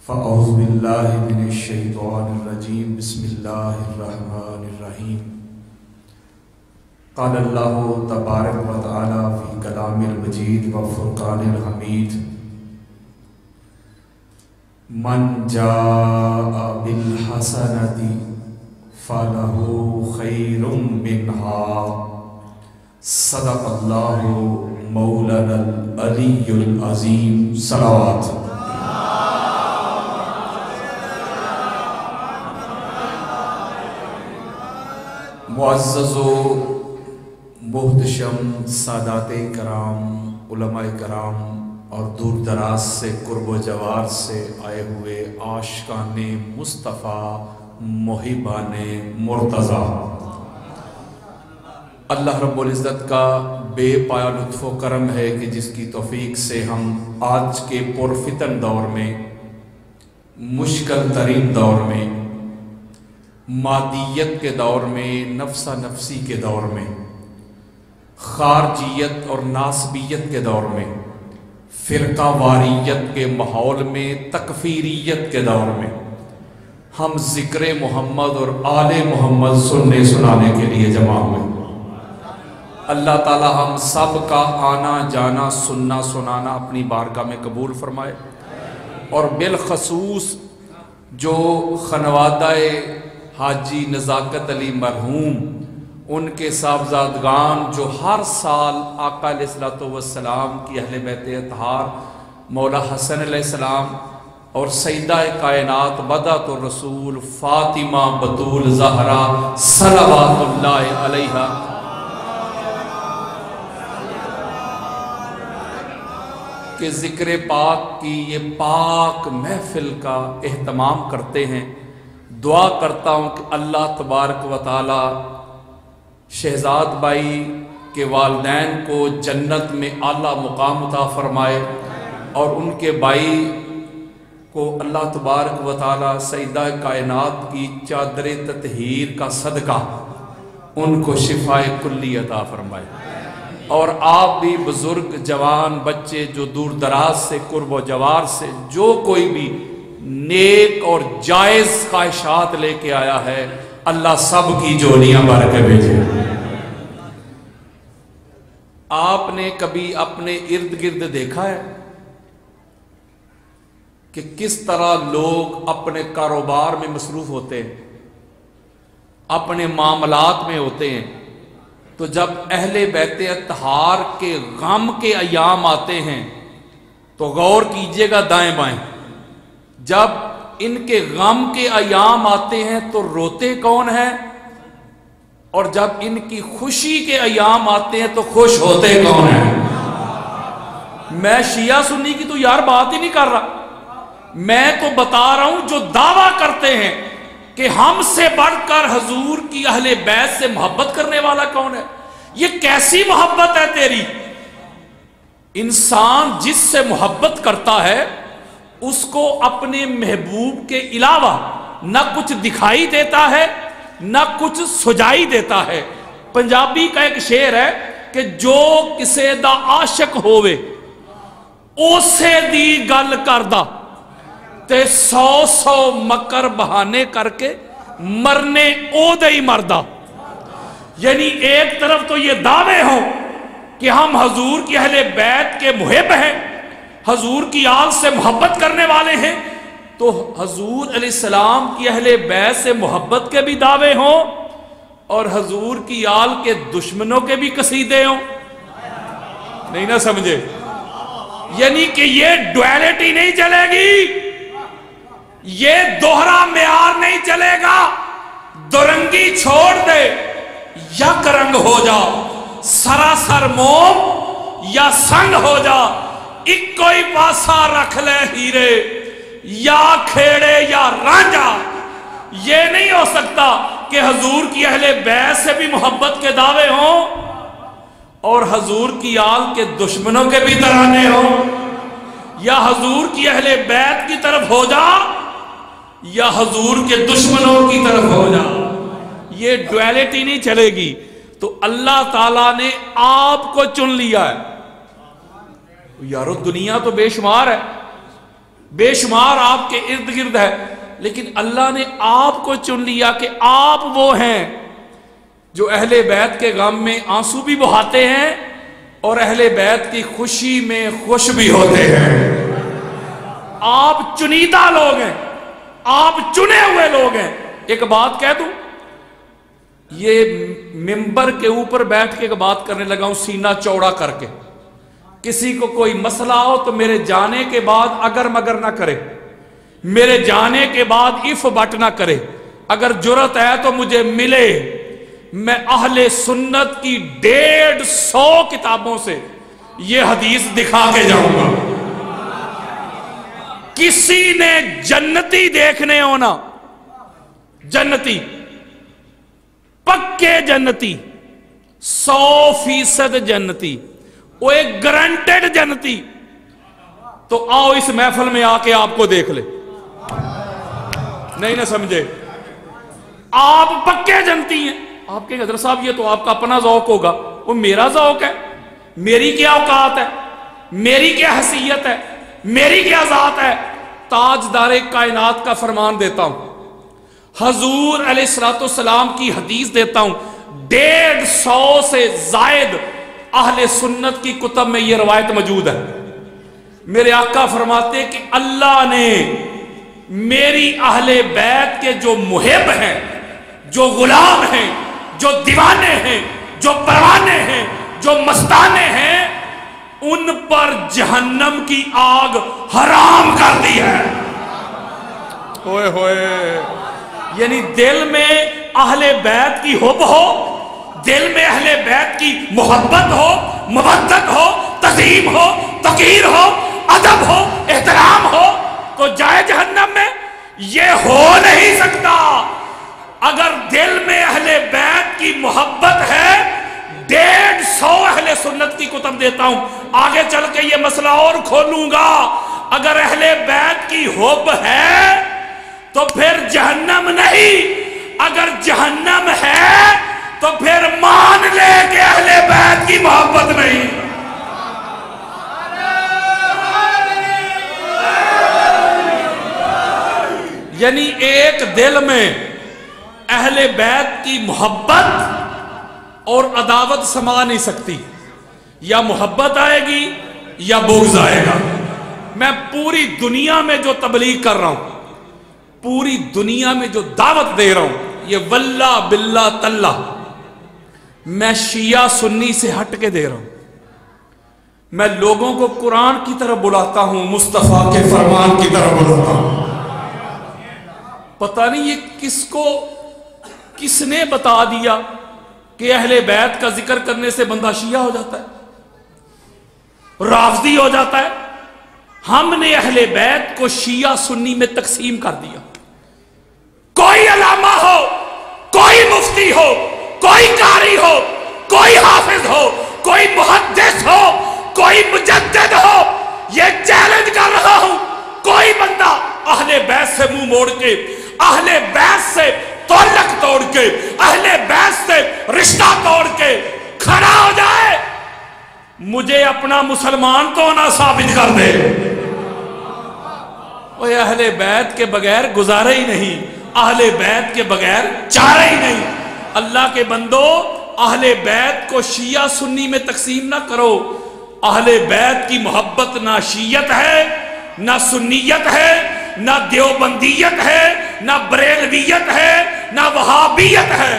فأعوذ باللہ من الشیطان الرجیم بسم اللہ الرحمن الرحیم قال اللہ تبارک و تعالی فی کلام المجید و فرقان الحمید من جاء بالحسنۃ فلہ خیر منہا صدق اللہ مولانا العلی العظیم صلوات۔ معزز و محتشم سادات کرام، علماء کرام اور دور دراز سے قرب و جوار سے آئے ہوئے عاشقان مصطفیٰ محبان مرتضیٰ، اللہ رب العزت کا بے پایا لطف و کرم ہے کہ جس کی توفیق سے ہم آج کے پرفتن دور میں، مشکل ترین دور میں، مادیت کے دور میں، نفسا نفسی کے دور میں، خارجیت اور ناسبیت کے دور میں، فرقہ واریت کے ماحول میں، تکفیریت کے دور میں ہم ذکر محمد اور آل محمد سننے سنانے کے لیے جمع ہوئے۔ اللہ تعالی ہم سب کا آنا جانا سننا سنانا اپنی بارگاہ میں قبول فرمائے، اور بالخصوص جو خانوادہ حاجی نزاکت علی مرحوم، ان کے صاحبزادگان جو ہر سال آقا علیہ السلام کی اہل بیت اطہار مولا حسن علیہ السلام اور سیدہ کائنات بدعۃ الرسول فاطمہ بطول زہرا صلوات اللہ علیہا کہ ذکر پاک کی یہ پاک محفل کا اہتمام کرتے ہیں، دعا کرتا ہوں کہ اللہ تبارک و تعالی شہزاد بھائی کے والدین کو جنت میں اعلیٰ مقام عطا فرمائے، اور ان کے بھائی کو اللہ تبارک و تعالی سیدہ کائنات کی چادر تطہیر کا صدقہ ان کو شفاء کلی عطا فرمائے، اور آپ بھی بزرگ جوان بچے جو دور دراز سے قرب و جوار سے جو کوئی بھی نیک اور جائز خواہشات لے کے آیا ہے، اللہ سب کی جولیاں بھر کے بھیجے۔ آپ نے کبھی اپنے ارد گرد دیکھا ہے کہ کس طرح لوگ اپنے کاروبار میں مصروف ہوتے ہیں، اپنے معاملات میں ہوتے ہیں، تو جب اہل بیت اطہار کے غم کے ایام آتے ہیں تو غور کیجئے گا دائیں بائیں، جب ان کے غم کے ایام آتے ہیں تو روتے کون ہیں، اور جب ان کی خوشی کے ایام آتے ہیں تو خوش ہوتے کون ہیں؟ میں شیعہ سنی کی تو یار بات ہی نہیں کر رہا، میں تو بتا رہا ہوں جو دعویٰ کرتے ہیں کہ ہم سے بڑھ کر حضور کی اہل بیت سے محبت کرنے والا کون ہے۔ یہ کیسی محبت ہے تیری؟ انسان جس سے محبت کرتا ہے اس کو اپنے محبوب کے علاوہ نہ کچھ دکھائی دیتا ہے نہ کچھ سجائی دیتا ہے۔ پنجابی کا ایک شعر ہے کہ جو کسے دا عاشق ہووے اسے دی گل کردا تے سو سو مکر بہانے کر کے مرنے او دے ہی مردا۔ یعنی ایک طرف تو یہ دعوے ہوں کہ ہم حضور کی اہل بیت کے محب ہیں، حضور کی آل سے محبت کرنے والے ہیں، تو حضور علیہ السلام کی اہل بیت سے محبت کے بھی دعوے ہوں اور حضور کی آل کے دشمنوں کے بھی قصیدے ہوں۔ نہیں نہ سمجھے؟ یعنی کہ یہ ڈویلٹی نہیں چلے گی، یہ دوہرا معیار نہیں چلے گا۔ دورنگی چھوڑ دے، یک رنگ ہو جا، سراسر موم یا سنگ ہو جا، ایک کوئی پاسا رکھ لے ہیرے، یا کھیڑے یا رانجا۔ یہ نہیں ہو سکتا کہ حضور کی اہل بیت سے بھی محبت کے دعوے ہوں اور حضور کی آل کے دشمنوں کے بھی ترانے ہوں، یا حضور کی اہل بیت کی طرف ہو جا یا حضور کے دشمنوں کی طرف ہو جا۔ یہ ڈویلٹی نہیں چلے گی۔ تو اللہ تعالیٰ نے آپ کو چن لیا ہے۔ یارو دنیا تو بے شمار ہے، بے شمار آپ کے ارد گرد ہے، لیکن اللہ نے آپ کو چن لیا کہ آپ وہ ہیں جو اہل بیت کے غم میں آنسو بھی بہاتے ہیں اور اہل بیت کی خوشی میں خوش بھی ہوتے ہیں۔ آپ چنیدہ لوگ ہیں، آپ چنے ہوئے لوگ ہیں۔ ایک بات کہہ دوں، یہ ممبر کے اوپر بیٹھ کے ایک بات کرنے لگا ہوں سینہ چوڑا کر کے، کسی کو کوئی مسئلہ ہو تو میرے جانے کے بعد اگر مگر نہ کرے، میرے جانے کے بعد اف بٹ نہ کرے، اگر جرت ہے تو مجھے ملے، میں اہل سنت کی 150 کتابوں سے یہ حدیث دکھا کے جاؤں گا۔ کسی نے جنتی دیکھنے ہونا، جنتی، پکے جنتی، 100% جنتی، وہ ایک گارنٹیڈ جنتی، تو آؤ اس محفل میں آ کے آپ کو دیکھ لے۔ نہیں نہ سمجھے؟ آپ پکے جنتی ہیں۔ آپ کے حضرت صاحب یہ تو آپ کا اپنا ذوق ہوگا، وہ میرا ذوق ہے، میری کیا اوقات ہے، میری کیا حیثیت ہے، میری کیا ذات ہے۔ تاجدار کائنات کا فرمان دیتا ہوں، حضور علیہ السلام کی حدیث دیتا ہوں، 150 سے زائد اہل سنت کی کتب میں یہ روایت موجود ہے۔ میرے آقا فرماتے کہ اللہ نے میری اہل بیت کے جو محب ہیں، جو غلام ہیں، جو دیوانے ہیں، جو پروانے ہیں، جو مستانے ہیں، ان پر جہنم کی آگ حرام کر دی ہے۔ ہوئے ہوئے، یعنی دل میں اہل بیت کی حب ہو، دل میں اہل بیت کی محبت ہو، مودت ہو، تعظیم ہو، توقیر ہو، ادب ہو، احترام ہو، تو جائے جہنم میں۔ یہ ہو نہیں سکتا۔ اگر دل میں اہل بیت کی محبت ہے، 150 اہل سنت کی کتب دیتا ہوں، آگے چل کے یہ مسئلہ اور کھولوں گا۔ اگر اہل بیت کی حب ہے تو پھر جہنم نہیں، اگر جہنم ہے تو پھر مان لے کہ اہل بیت کی محبت نہیں۔ یعنی ایک دل میں اہل بیت کی محبت اور عداوت سما نہیں سکتی، یا محبت آئے گی یا بغض آئے گا۔ میں پوری دنیا میں جو تبلیغ کر رہا ہوں، پوری دنیا میں جو دعوت دے رہا ہوں، یہ واللہ باللہ تاللہ میں شیعہ سنی سے ہٹ کے دے رہا ہوں۔ میں لوگوں کو قرآن کی طرف بلاتا ہوں، مصطفیٰ کے فرمان کی طرف بلاتا ہوں۔ پتہ نہیں یہ کس نے بتا دیا کہ اہل بیت کا ذکر کرنے سے بندہ شیعہ ہو جاتا ہے، رافضی ہو جاتا ہے۔ ہم نے اہل بیت کو شیعہ سنی میں تقسیم کر دیا۔ کوئی علامہ ہو، کوئی مفتی ہو، کوئی قاری ہو، کوئی حافظ ہو، کوئی محدث ہو، کوئی مجدد ہو، یہ چیلنج کر رہا ہوں، کوئی بندہ اہل بیت سے منہ موڑ کے، اہل بیت سے تعلق توڑ کے، اہل بیت سے رشتہ توڑ کے کھڑا ہو جائے، مجھے اپنا مسلمان تو نہ ثابت کر دے۔ وہ اہل بیت کے بغیر گزارا ہی نہیں، اہل بیت کے بغیر چارہ ہی نہیں۔ اللہ کے بندو، اہل بیت کو شیعہ سنی میں تقسیم نہ کرو۔ اہل بیت کی محبت نہ شیعت ہے، نہ سنیت ہے، نہ دیوبندیت ہے، نہ بریلویت ہے، نہ وہابیت ہے۔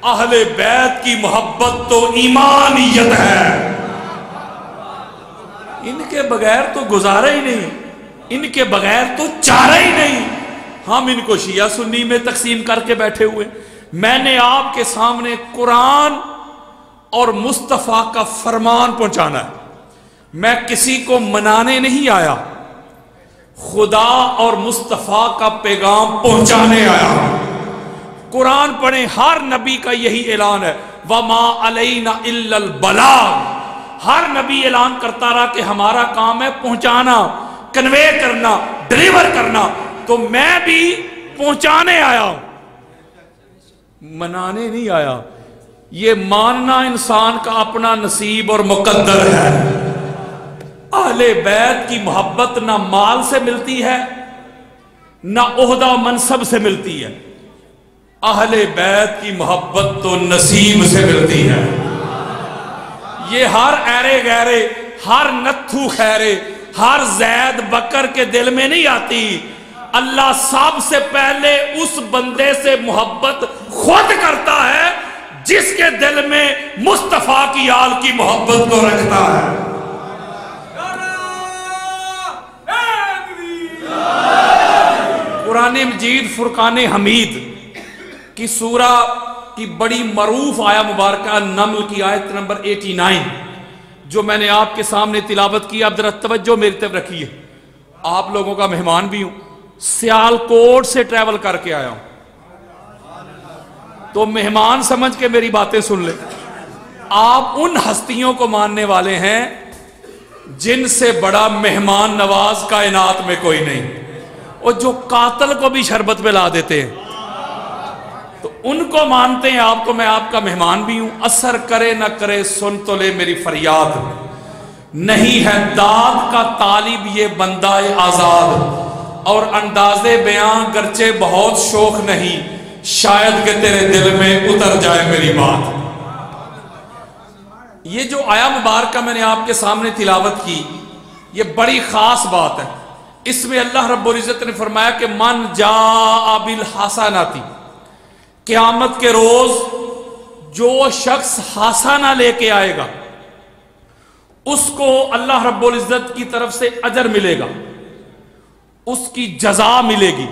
اہل بیت کی محبت تو ایمانیت ہے۔ ان کے بغیر تو گزارا ہی نہیں، ان کے بغیر تو چارہ ہی نہیں۔ ہم ان کو شیعہ سنی میں تقسیم کر کے بیٹھے ہوئے۔ میں نے آپ کے سامنے قرآن اور مصطفیٰ کا فرمان پہنچانا ہے۔ میں کسی کو منانے نہیں آیا، خدا اور مصطفیٰ کا پیغام پہنچانے آیا۔ قرآن پڑھیں، ہر نبی کا یہی اعلان ہے، وَمَا عَلَيْنَا إِلَّا الْبَلَاغُ۔ ہر نبی اعلان کرتا رہا کہ ہمارا کام ہے پہنچانا، کنوے کرنا، ڈیلیور کرنا۔ تو میں بھی پہنچانے آیا ہوں، منانے نہیں آیا۔ یہ ماننا انسان کا اپنا نصیب اور مقدر ہے۔ اہل بیت کی محبت نہ مال سے ملتی ہے نہ عہدہ و منصب سے ملتی ہے، اہل بیت کی محبت تو نصیب سے ملتی ہے۔ یہ ہر ایرے گیرے، ہر نتھو خیرے، ہر زید بکر کے دل میں نہیں آتی۔ اللہ سب سے پہلے اس بندے سے محبت خود کرتا ہے جس کے دل میں مصطفیٰ کی آل کی محبت کو رکھتا ہے۔ قرآن مجید فرقان حمید کی سورہ کی بڑی معروف آیہ مبارکہ نمل کی آیت نمبر 89 جو میں نے آپ کے سامنے تلاوت کی، اب ذرا توجہ میری طرف رکھیے۔ آپ لوگوں کا مہمان بھی ہوں، سیالکوٹ سے ٹریول کر کے آیا ہوں، تو مہمان سمجھ کے میری باتیں سن لیں۔ آپ ان ہستیوں کو ماننے والے ہیں جن سے بڑا مہمان نواز کائنات میں کوئی نہیں، اور جو قاتل کو بھی شربت پہ لا دیتے ہیں، تو ان کو مانتے ہیں آپ، تو میں آپ کا مہمان بھی ہوں۔ اثر کرے نہ کرے سن تو لے میری فریاد، نہیں ہے داد کا طالب یہ بندہ آزاد، اور انداز بیان گرچہ بہت شوق نہیں، شاید کہ تیرے دل میں اتر جائے میری بات۔ یہ جو آیہ مبارکہ میں نے آپ کے سامنے تلاوت کی، یہ بڑی خاص بات ہے۔ اس میں اللہ رب العزت نے فرمایا کہ من جاء بالحسنات، قیامت کے روز جو شخص حسنہ لے کے آئے گا اس کو اللہ رب العزت کی طرف سے اجر ملے گا، اس کی جزا ملے گی،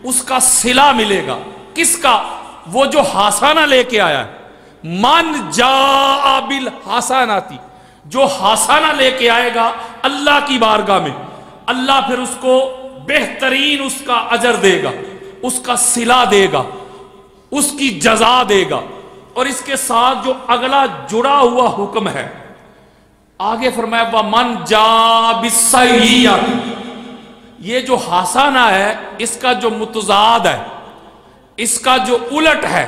اس کا صلہ ملے گا۔ کس کا؟ وہ جو حسنہ لے کے آیا ہے۔ من جاء بالحسنات، جو حسنہ لے کے آئے گا اللہ کی بارگاہ میں، اللہ پھر اس کو بہترین اس کا اجر دے گا، اس کا صلہ دے گا، اس کی جزا دے گا۔ اور اس کے ساتھ جو اگلا جڑا ہوا حکم ہے، آگے فرمایا وَمَنْ جَاءَ بِالسَّيِّئَةِ، یہ جو حسنہ ہے اس کا جو متضاد ہے، اس کا جو الٹ ہے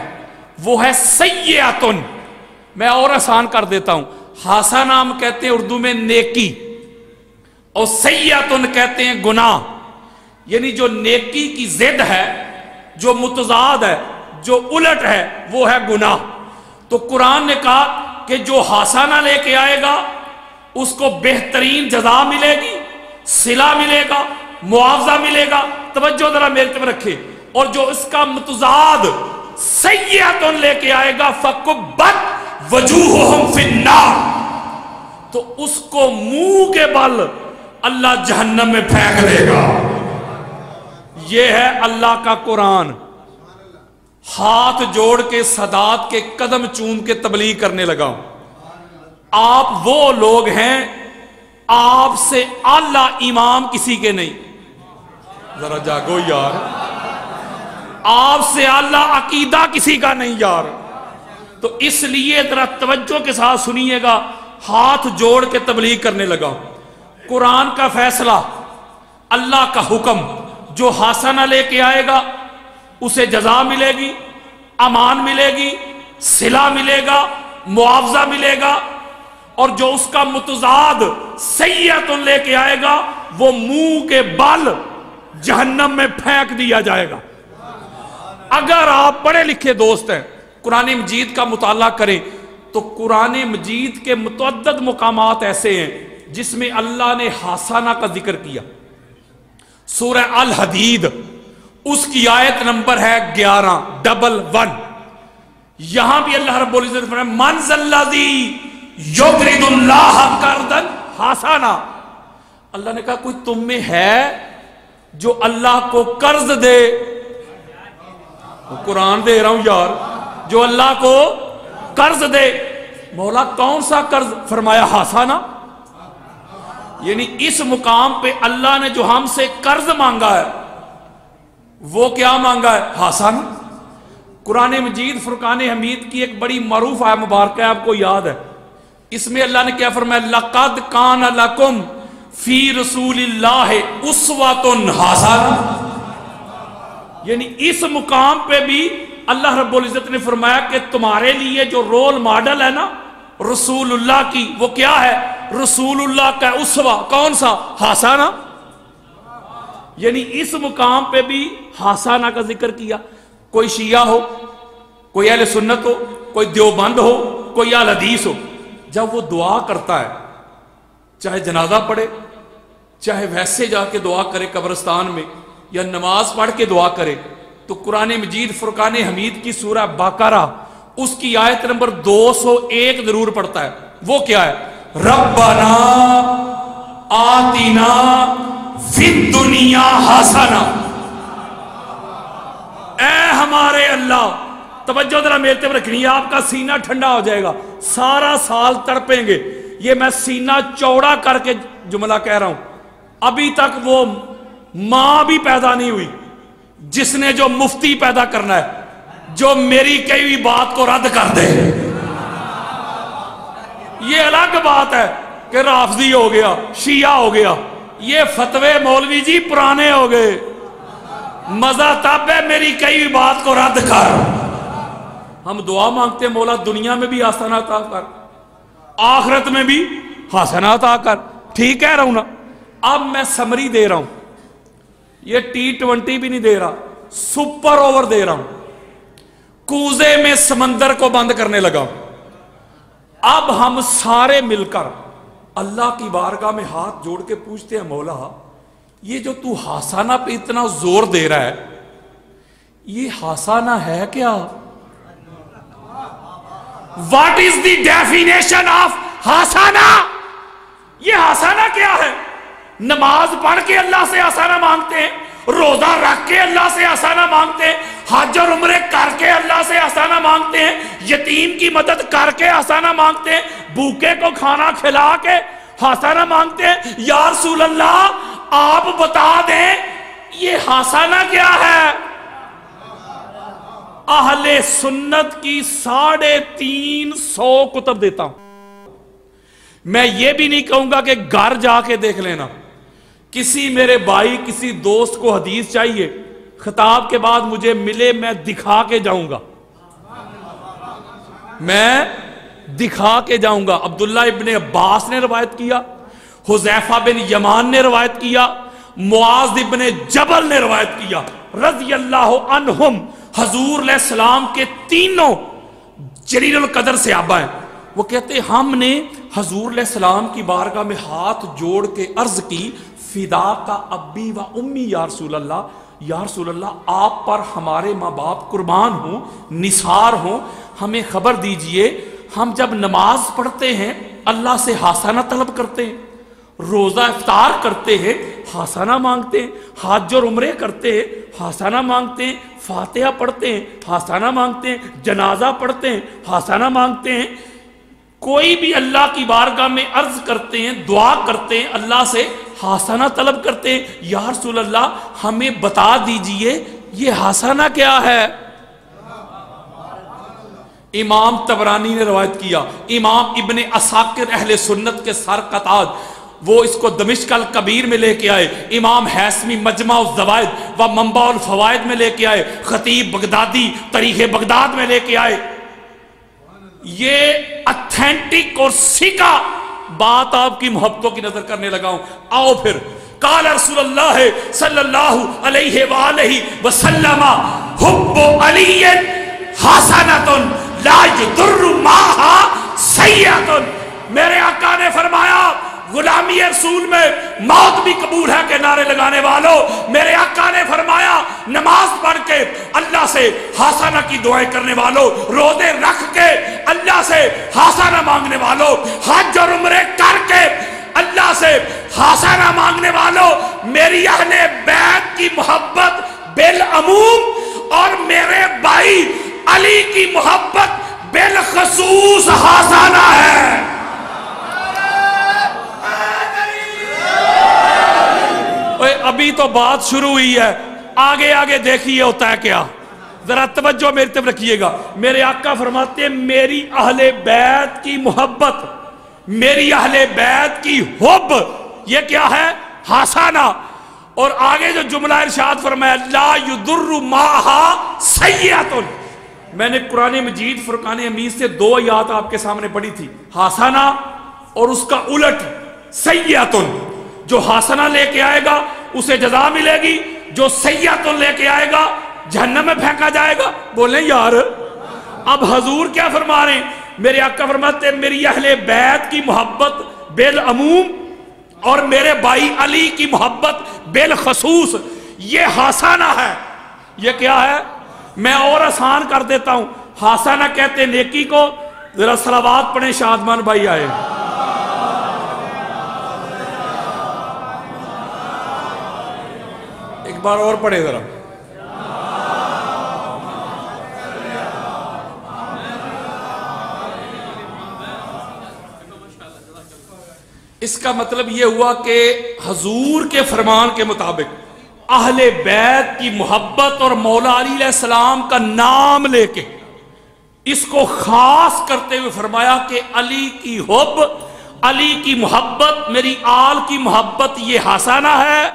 وہ ہے سیئۃن۔ میں اور آسان کر دیتا ہوں، حسنہ ہم کہتے ہیں اردو میں نیکی، اور سیئۃن کہتے ہیں گناہ، یعنی جو نیکی کی ضد ہے، جو متضاد ہے، جو الٹ ہے، وہ ہے گناہ۔ تو قرآن نے کہا کہ جو حسنہ لے کے آئے گا اس کو بہترین جزا ملے گی، صلہ ملے گا، معاوضہ ملے گا۔ توجہ ذرا میرے طرف رکھے۔ اور جو اس کا متضاد سیئۃن لے کے آئے گا فَكُبَّتْ وَجُوهُهُمْ فِي النَّارِ، تو اس کو منہ کے بل اللہ جہنم میں پھینک دے گا۔ یہ ہے اللہ کا قرآن۔ ہاتھ جوڑ کے سادات کے قدم چوم کے تبلیغ کرنے لگا ہوں۔ آپ وہ لوگ ہیں، آپ سے اعلیٰ امام کسی کے نہیں، ذرا جاگو یار، آپ سے اعلیٰ عقیدہ کسی کا نہیں یار۔ تو اس لیے ذرا توجہ کے ساتھ سنیے گا، ہاتھ جوڑ کے تبلیغ کرنے لگا ہوں۔ قرآن کا فیصلہ، اللہ کا حکم، جو حسنہ لے کے آئے گا اسے جزا ملے گی، امان ملے گی، صلہ ملے گا، معاوضہ ملے گا۔ اور جو اس کا متضاد سیئۃن لے کے آئے گا وہ منہ کے بل جہنم میں پھینک دیا جائے گا۔ اگر آپ پڑھے لکھے دوست ہیں، قرآن مجید کا مطالعہ کریں تو قرآن مجید کے متعدد مقامات ایسے ہیں جس میں اللہ نے حسنہ کا ذکر کیا۔ سورہ الحدید اس کی آیت نمبر ہے 11 یہاں بھی اللہ رب العزت فرمایا من ذا الذی یقرض اللہ قرضا حسنا، اللہ نے کہا کوئی تم میں ہے جو اللہ کو قرض دے، قرآن دے رہا ہوں یار، جو اللہ کو قرض دے۔ مولا کون سا قرض؟ فرمایا حسنا، یعنی اس مقام پہ اللہ نے جو ہم سے قرض مانگا ہے وہ کیا مانگا ہے؟ حسن۔ قرآن مجید فرقان حمید کی ایک بڑی معروف آیہ مبارکہ ہے، آپ کو یاد ہے، اس میں اللہ نے کیا فرمایا؟ لَقَدْ كَانَ لَكُمْ فِي رَسُولِ اللَّهِ أُسْوَةٌ حَسَنَةٌ، یعنی اس مقام پہ بھی اللہ رب العزت نے فرمایا کہ تمہارے لیے جو رول ماڈل ہے نا رسول اللہ کی، وہ کیا ہے؟ رسول اللہ کا اسوہ کون سا؟ حسنہ. یعنی اس مقام پہ بھی حسنہ کا ذکر کیا. کوئی شیعہ ہو، کوئی اہل سنت ہو، کوئی دیوبند ہو، کوئی اہل حدیث ہو، جب وہ دعا کرتا ہے، چاہے جنازہ پڑھے، چاہے ویسے جا کے دعا کرے قبرستان میں، یا نماز پڑھ کے دعا کرے، تو قرآن مجید فرقان حمید کی سورہ بقرہ اس کی آیت نمبر 201 ضرور پڑھتا ہے. وہ کیا ہے؟ ربنا آتنا فی الدنیا حسنہ. اے ہمارے اللہ، توجہ ذرا میرے طرف رکھنی ہے، آپ کا سینہ ٹھنڈا ہو جائے گا. سارا سال تڑپیں گے. یہ میں سینہ چوڑا کر کے جملہ کہہ رہا ہوں. ابھی تک وہ ماں بھی پیدا نہیں ہوئی جس نے جو مفتی پیدا کرنا ہے جو میری کئی ہوئی بات کو رد کر دے. یہ الگ بات ہے کہ رافضی ہو گیا، شیعہ ہو گیا. یہ فتوے مولوی جی پرانے ہو گئے. مزہ تب ہے میری کئی ہوئی بات کو رد کر. ہم دعا مانگتے ہیں مولا دنیا میں بھی حسنہ عطا کر، آخرت میں بھی حسنہ عطا کر. ٹھیک کہہ رہا ہوں نا؟ اب میں سمری دے رہا ہوں. یہ T20 بھی نہیں دے رہا، سپر اوور دے رہا ہوں. کوزے میں سمندر کو بند کرنے لگا. اب ہم سارے مل کر اللہ کی بارگاہ میں ہاتھ جوڑ کے پوچھتے ہیں، مولا یہ جو تو حسنہ پہ اتنا زور دے رہا ہے، یہ حسنہ ہے کیا؟ What is the definition of حسنہ؟ یہ حسنہ کیا ہے؟ نماز پڑھ کے اللہ سے حسنہ مانگتے ہیں، روزہ رکھ کے اللہ سے حسنہ مانگتے ہیں، حج اور عمرے کر کے اللہ سے حسنہ مانگتے ہیں، یتیم کی مدد کر کے حسنہ مانگتے ہیں، بھوکے کو کھانا کھلا کے حسنہ مانگتے ہیں. یا رسول اللہ آپ بتا دیں یہ حسنہ کیا ہے؟ اہل سنت کی 350 کتب دیتا ہوں. میں یہ بھی نہیں کہوں گا کہ گھر جا کے دیکھ لینا. کسی میرے بھائی کسی دوست کو حدیث چاہیے، خطاب کے بعد مجھے ملے، میں دکھا کے جاؤں گا. میں دکھا کے جاؤں گا. عبداللہ ابن عباس نے روایت کیا، حذیفہ بن یمان نے روایت کیا، معاذ ابن جبل نے روایت کیا رضی اللہ عنہم. حضور علیہ السلام کے تینوں جلیل القدر صحابہ ہیں. وہ کہتے ہیں ہم نے حضور علیہ السلام کی بارگاہ میں ہاتھ جوڑ کے عرض کی، فدا کا ابی و امی یا رسول اللہ، یا رسول اللہ آپ پر ہمارے ماں باپ قربان ہوں، نثار ہوں، ہمیں خبر دیجئے ہم جب نماز پڑھتے ہیں اللہ سے حسنہ طلب کرتے ہیں، روزہ افطار کرتے ہیں حسنہ مانگتے ہیں، حج اور عمرے کرتے ہیں حسنہ مانگتے ہیں، فاتحہ پڑھتے ہیں حسنہ مانگتے ہیں، جنازہ پڑھتے ہیں حسنہ مانگتے ہیں. کوئی بھی اللہ کی بارگاہ میں عرض کرتے ہیں، دعا کرتے ہیں، اللہ سے حسنہ طلب کرتے ہیں، یا رسول اللہ ہمیں بتا دیجئے یہ حسنہ کیا ہے؟ امام طبرانی نے روایت کیا، امام ابن عساکر اہل سنت کے سر کا تاج، وہ اس کو دمشق الکبیر میں لے کے آئے، امام حیثمی مجمع الزوائد و منبع الفوائد میں لے کے آئے، خطیب بغدادی تاریخ بغداد میں لے کے آئے. یہ اتھینٹک اور سیکا بات آپ کی محبتوں کی نظر کرنے لگا ہوں. آؤ پھر قال رسول اللہ صلی اللہ علیہ وآلہ وسلم حب علی حسنۃ لا یضر معها سیئۃ. میرے آقا نے فرمایا غلامی رسول میں موت بھی قبول ہے کہ نعرے لگانے والوں. میرے آقا نے فرمایا نماز پڑھ کے اللہ سے حسنہ کی دعائیں کرنے والوں، روزے رکھ کے اللہ سے حسنہ مانگنے والوں، حج اور عمرے کر کے اللہ سے حسنہ مانگنے والوں، میری اہل بیت کی محبت بالعموم اور میرے بھائی علی کی محبت بالخصوص حسنہ ہے. ابھی تو بات شروع ہوئی ہے، آگے آگے دیکھیے ہوتا ہے کیا. ذرا توجہ میری طرف رکھیے گا. میرے آقا فرماتے ہیں میری اہل بیت کی محبت، میری اہل بیت کی حب، یہ کیا ہے؟ حسنہ. اور آگے جو جملہ ارشاد فرمایا لا یضر معها سیئۃ. میں نے قرآن مجید فرقان حمید سے 2 آیات آپ کے سامنے پڑھی تھی، حسنہ اور اس کا الٹ سیئتن، جو حسنہ لے کے آئے گا اسے جزا ملے گی، جو سیئتن لے کے آئے گا جہنم میں پھینکا جائے گا۔ بولیں یار اب حضور کیا فرما رہے ہیں؟ میرے آقا فرماتے ہیں میری اہل بیت کی محبت بالعموم اور میرے بھائی علی کی محبت بالخصوص یہ حسنہ ہے۔ یہ کیا ہے؟ میں اور آسان کر دیتا ہوں، حسنہ کہتے نیکی کو۔ ذرا صلوات پڑھیں، شادمان بھائی آئے۔ ایک بار اور پڑھے ذرا۔ اس کا مطلب یہ ہوا کہ حضور کے فرمان کے مطابق اہل بیت کی محبت اور مولا علی علیہ السلام کا نام لے کے اس کو خاص کرتے ہوئے فرمایا کہ علی کی حب، علی کی محبت، میری آل کی محبت یہ حسنہ ہے۔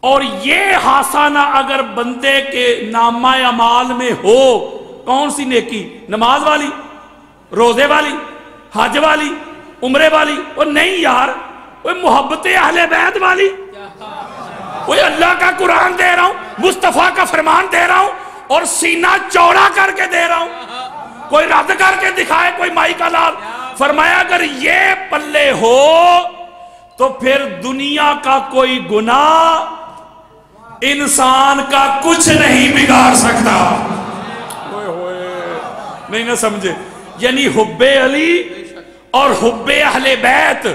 اور یہ حسنہ اگر بندے کے نامہ اعمال میں ہو، کون سی نیکی؟ نماز والی، روزے والی، حج والی، عمرے والی؟ وہ نہیں یار، وہ محبت اہل بیت والی، وہ اللہ کا قرآن دے رہا ہوں، مصطفیٰ کا فرمان دے رہا ہوں اور سینہ چوڑا کر کے دے رہا ہوں۔ کوئی رد کر کے دکھائے، کوئی مائی کا لال۔ فرمایا اگر یہ پلے ہو تو پھر دنیا کا کوئی گناہ انسان کا کچھ نہیں بگاڑ سکتا۔ نہیں نہ سمجھے؟ یعنی حب علی اور حب اہل بیت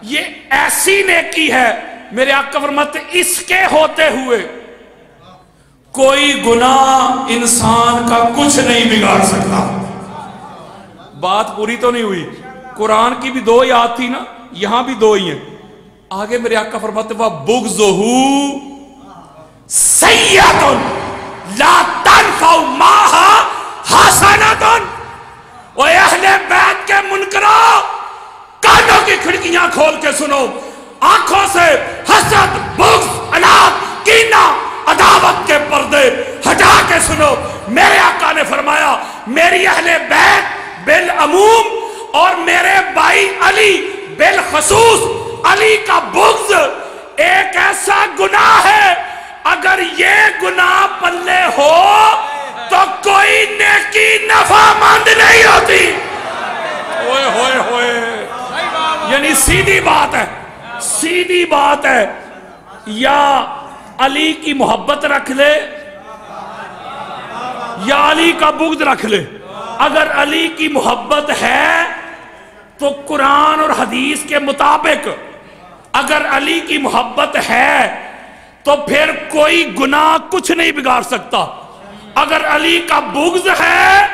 یہ ایسی نیکی ہے، میرے آقا فرماتے اس کے ہوتے ہوئے کوئی گناہ انسان کا کچھ نہیں بگاڑ سکتا۔ بات پوری تو نہیں ہوئی، قرآن کی بھی دو یاد تھی نا، یہاں بھی دو ہی ہیں۔ آگے میرے آقا فرماتے وَبُغْضُهُ سَیِّئَةٌ لَا تَنْفَعُ مَعَهَا حَسَنَةٌ۔ اور اہل بیت کے منکروں، کانوں کی کھڑکیاں کھول کے سنو، آنکھوں سے حسد، بغض، عناد، کینہ، عداوت کے پردے ہٹا کے سنو۔ میرے آقا نے فرمایا میری اہل بیت بالعموم اور میرے بھائی علی بالخصوص، علی کا بغض ایک ایسا گناہ ہے، اگر یہ گناہ پلے ہو تو کوئی نیکی نفع مند نہیں ہوتی۔ ہوئے ہوئے ہوئے، یعنی سیدھی بات ہے، سیدھی بات ہے، یا علی کی محبت رکھ لے یا علی کا بغض رکھ لے۔ اگر علی کی محبت ہے تو قرآن اور حدیث کے مطابق اگر علی کی محبت ہے تو پھر کوئی گناہ کچھ نہیں بگاڑ سکتا۔ اگر علی کا بغض ہے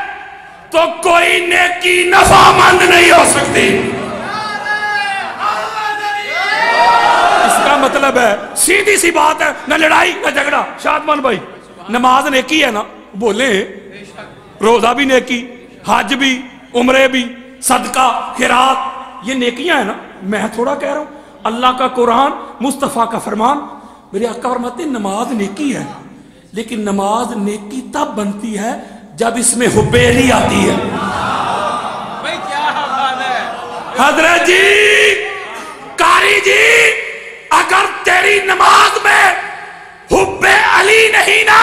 تو کوئی نیکی نفع مند نہیں ہو سکتی۔ اس کا مطلب ہے سیدھی سی بات ہے، نہ لڑائی نہ جھگڑا۔ شادمان بھائی نماز نیکی ہے نا؟ بولیں روزہ بھی نیکی، حج بھی، عمرے بھی، صدقہ، خیرات، یہ نیکیاں ہیں نا؟ میں تھوڑا کہہ رہا ہوں، اللہ کا قرآن، مصطفیٰ کا فرمان۔ میرے آقا فرماتے ہیں نماز نیکی ہے، لیکن نماز نیکی تب بنتی ہے جب اس میں حب علی آتی ہے۔ حضرت جی، قاری جی، اگر تیری نماز میں حب علی نہیں نا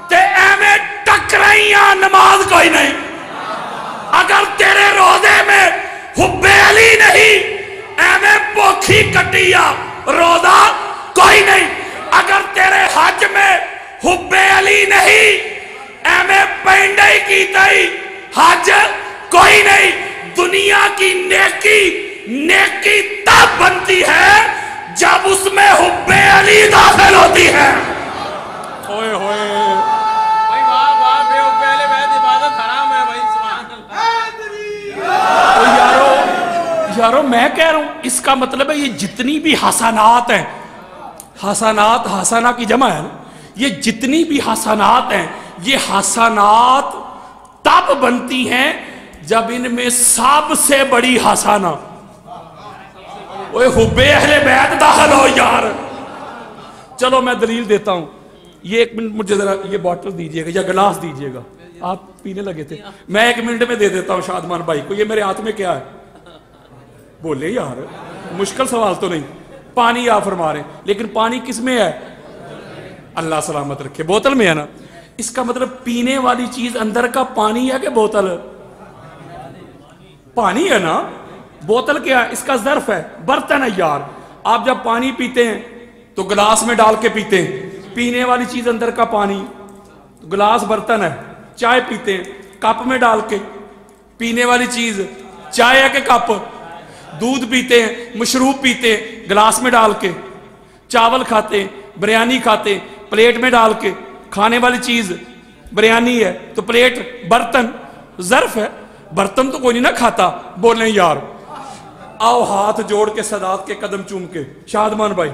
تے ایمیں ٹکرائیاں نماز کوئی نہیں۔ اگر تیرے روزے میں حب علی نہیں ایمیں پوکھی کٹیا روزہ کوئی نہیں۔ اگر تیرے حج میں حب علی نہیں ایمیں پینڈائی کی تئی حج کوئی نہیں۔ دنیا کی نیکی تب بنتی ہے جب اس میں حب علی داخل ہوتی ہے۔ ہوئے ہوئے بھائی واہ واہ، بے حب اہل بیت عبادت حرام ہے بھائی، سبحان اللہ۔ یارو میں کہہ رہا ہوں اس کا مطلب ہے یہ جتنی بھی حسنات ہیں، حسنات حسنہ کی جمع ہے نا، یہ جتنی بھی حسنات ہیں یہ حسنات تب بنتی ہیں جب ان میں سب سے بڑی حسنہ حب اہل بیت داخل ہو۔ یار چلو میں دلیل دیتا ہوں، یہ ایک منٹ مجھے ذرا یہ بوٹل دیجئے گا یا گلاس دیجئے گا، آپ پینے لگے تھے، میں ایک منٹ میں دے دیتا ہوں شادمان بھائی کو۔ یہ میرے ہاتھ میں کیا ہے؟ بولے یار مشکل سوال تو نہیں. پانی آپ فرما رہے ہیں لیکن پانی کس میں ہے؟ اللہ سلامت رکھے بوتل میں ہے نا. اس کا مطلب پینے والی چیز اندر کا پانی ہے کہ بوتل؟ پانی ہے نا. بوتل کیا ہے؟ اس کا ظرف ہے, برتن ہے یار. آپ جب پانی پیتے ہیں تو گلاس میں ڈال کے پیتے ہیں, پینے والی چیز اندر کا پانی, گلاس برتن ہے. چائے پیتے ہیں کپ میں ڈال کے, پینے والی چیز چائے ہے کہ کپ؟ دودھ پیتے ہیں, مشروب پیتے ہیں گلاس میں ڈال کے. چاول کھاتے ہیں, بریانی کھاتے ہیں پلیٹ میں ڈال کے, کھانے والی چیز بریانی ہے تو پلیٹ برتن ظرف ہے. برتن تو کوئی نہیں نہ کھاتا. بولیں یار آؤ ہاتھ جوڑ کے سادات کے قدم چوم کے. شادمان بھائی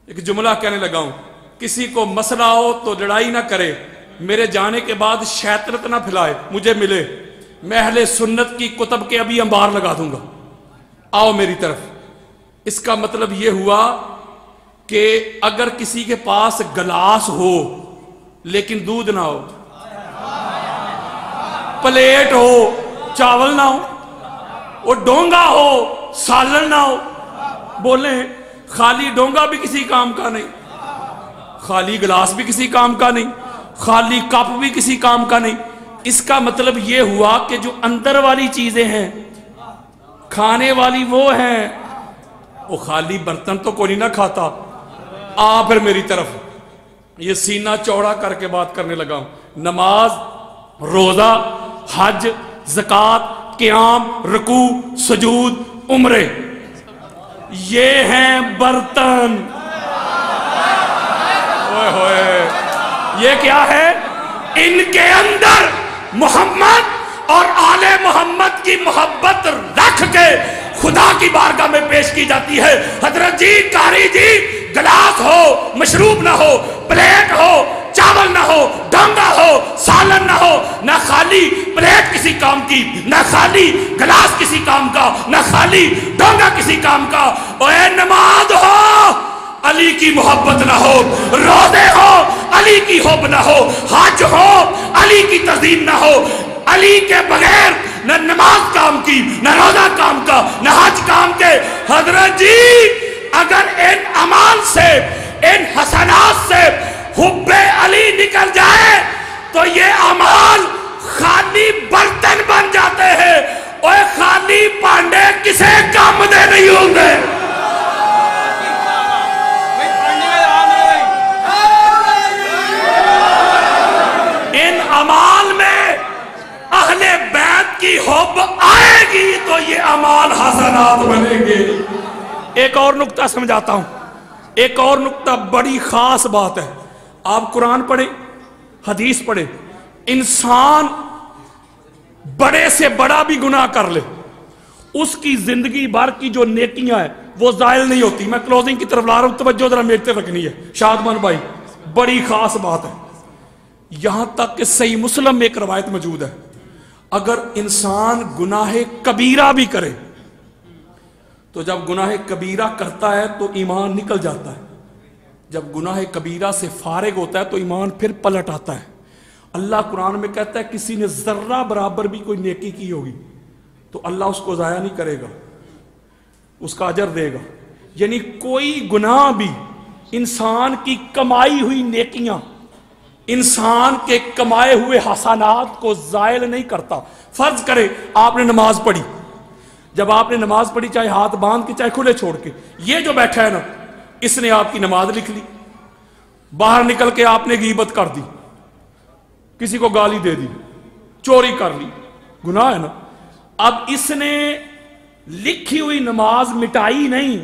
ایک جملہ کہنے لگا ہوں, کسی کو مسئلہ ہو تو لڑائی نہ کرے, میرے جانے کے بعد شیطنت نہ پھیلائے, مجھے ملے, میں اہل سنت کی کتب کے ابھی انبار لگا دوں گا, آؤ میری طرف. اس کا مطلب یہ ہوا کہ اگر کسی کے پاس گلاس ہو لیکن دودھ نہ ہو, پلیٹ ہو چاول نہ ہو, وہ ڈونگا ہو سالن نہ ہو, بولیں خالی ڈونگا بھی کسی کام کا نہیں, خالی گلاس بھی کسی کام کا نہیں, خالی کپ بھی کسی کام کا نہیں. اس کا مطلب یہ ہوا کہ جو اندر والی چیزیں ہیں, کھانے والی وہ ہیں, وہ خالی برتن تو کوئی نہ کھاتا. پھر میری طرف یہ سینہ چوڑا کر کے بات کرنے لگا ہوں. نماز, روزہ, حج, زکوٰۃ, قیام, رکوع, سجود, عمرے, یہ ہیں برتن. اوئے ہوئے یہ کیا ہے؟ ان کے اندر محمد اور آل محمد کی محبت رکھ کے خدا کی بارگاہ میں پیش کی جاتی ہے. حضرت جی, قاری جی, گلاس ہو مشروب نہ ہو, پلیٹ ہو چاول نہ ہو, ڈونگا ہو سالن نہ ہو, نہ خالی پلیٹ کسی کام کی, نہ خالی گلاس کسی کام کا, نہ خالی ڈونگا کسی کام کا. اے نماز ہو علی کی محبت نہ ہو, روزے ہو علی کی حب نہ ہو, حج ہو علی کی تعظیم نہ ہو, علی کے بغیر نہ نماز کام کی, نہ روزہ کام کا, نہ حج کام کے. حضرت جی اگر ان اعمال سے, ان حسنات سے حب علی نکل جائے تو یہ اعمال خالی برتن بن جاتے ہیں, اور خالی پانڈے کسے کام دے نہیں ہوں گے. ان اعمال میں اہل بیت کی حب آئے گی تو یہ اعمال حسنات بنیں گے. ایک اور نقطہ سمجھاتا ہوں, ایک اور نقطہ بڑی خاص بات ہے. آپ قرآن پڑھیں, حدیث پڑھیں, انسان بڑے سے بڑا بھی گناہ کر لے, اس کی زندگی بھر کی جو نیکیاں ہیں وہ زائل نہیں ہوتی. میں کلوزنگ کی طرف لا رہا ہوں, توجہ ذرا میرے طرف رکھنی ہے. شادمان بھائی بڑی خاص بات ہے. یہاں تک کہ صحیح مسلم میں ایک روایت موجود ہے, اگر انسان گناہ کبیرہ بھی کرے تو جب گناہ کبیرہ کرتا ہے تو ایمان نکل جاتا ہے, جب گناہ کبیرہ سے فارغ ہوتا ہے تو ایمان پھر پلٹ آتا ہے. اللہ قرآن میں کہتا ہے کسی نے ذرہ برابر بھی کوئی نیکی کی ہوگی تو اللہ اس کو ضائع نہیں کرے گا, اس کا اجر دے گا. یعنی کوئی گناہ بھی انسان کی کمائی ہوئی نیکیاں, انسان کے کمائے ہوئے حسنات کو زائل نہیں کرتا. فرض کرے آپ نے نماز پڑھی, جب آپ نے نماز پڑھی چاہے ہاتھ باندھ کے چاہے کھلے چھوڑ کے, یہ جو بیٹھا ہے نا اس نے آپ کی نماز لکھ لی, باہر نکل کے آپ نے غیبت کر دی, کسی کو گالی دے دی, چوری کر لی, گناہ ہے نا. اب اس نے لکھی ہوئی نماز مٹائی نہیں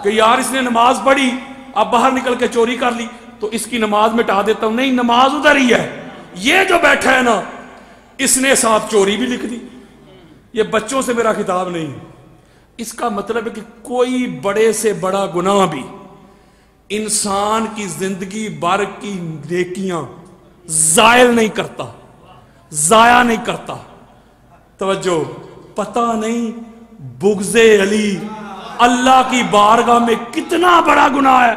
کہ یار اس نے نماز پڑھی اب باہر نکل کے چوری کر لی تو اس کی نماز مٹا دیتا ہوں, نہیں, نماز ادھر ہی ہے. یہ جو بیٹھا ہے نا اس نے ساتھ چوری بھی لکھ دی. یہ بچوں سے میرا خطاب نہیں ہے. اس کا مطلب ہے کہ کوئی بڑے سے بڑا گناہ بھی انسان کی زندگی بھر کی نیکیاں زائل نہیں کرتا, ضائع نہیں کرتا. توجہ, پتہ نہیں بغض علی اللہ کی بارگاہ میں کتنا بڑا گناہ ہے.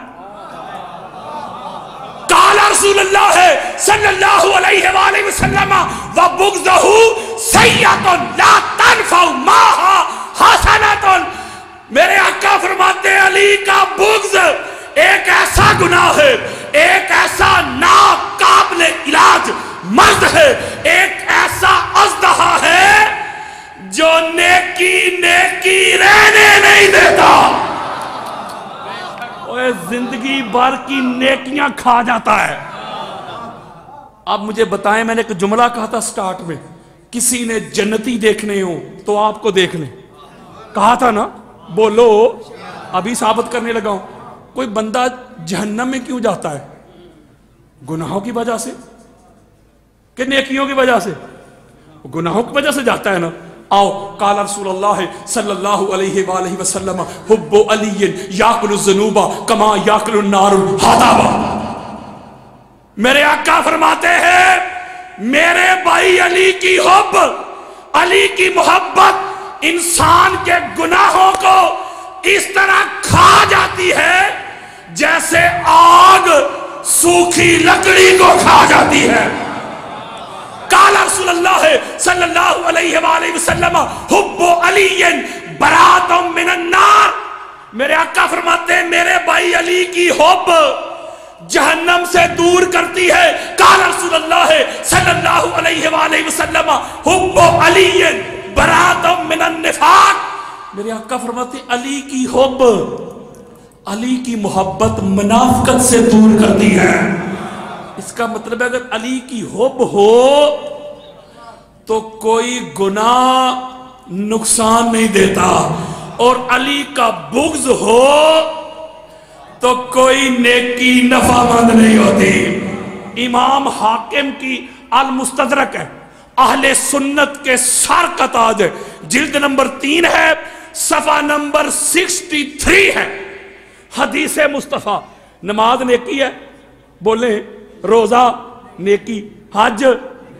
کالر رسول اللہ صلی اللہ علیہ وآلہ وسلم وبغضہ سیئۃ لا تنفع معها حسنۃ. میرے آقا فرماتے ہیں علی کا بغض ایک ایسا گناہ ہے، ایک ایسا ناقابل علاج مرض ہے، ایک ایسا اژدہا ہے جو نیکی رہنے نہیں دیتا، زندگی بھر کی نیکیاں کھا جاتا ہے. اب مجھے بتائیں، میں نے ایک جملہ کہا تھا سٹارٹ میں، کسی نے جنتی دیکھنے ہو تو آپ کو دیکھ لیں، کہا تھا نا؟ بولو، ابھی ثابت کرنے لگا ہوں. کوئی بندہ جہنم میں کیوں جاتا ہے؟ گناہوں کی وجہ سے کہ نیکیوں کی وجہ سے؟ گناہوں کی وجہ سے جاتا ہے نا. آؤ، قال رسول اللہ صلی اللہ علیہ وآلہ وسلم حب علی یاکل الذنوب کما یاکل النار الحطب. میرے آقا فرماتے ہیں میرے بھائی علی کی حب، علی کی محبت انسان کے گناہوں کو اس طرح کھا جاتی ہے جیسے آگ سوکھی لکڑی کو کھا جاتی ہے. قال رسول اللہ صلی اللہ علیہ وآلہ وسلم حب علی برات من النار. میرے آقا فرماتے ہیں میرے بھائی علی کی حب جہنم سے دور کرتی ہے. قال رسول اللہ صلی اللہ علیہ وآلہ وسلم حب علی برات من النفاق. میرے آقا فرماتے ہیں علی کی حب، علی کی محبت منافقت سے دور کرتی ہے. اس کا مطلب ہے اگر علی کی حب ہو تو کوئی گناہ نقصان نہیں دیتا، اور علی کا بغض ہو تو کوئی نیکی نفع مند نہیں ہوتی. امام حاکم کی المستدرک ہے، اہل سنت کے سر کا تاج ہے، جلد نمبر 3 ہے، صفحہ نمبر 63 ہے. حدیث مصطفیٰ، نماز نیکی ہے، بولیں، روزہ نیکی، حج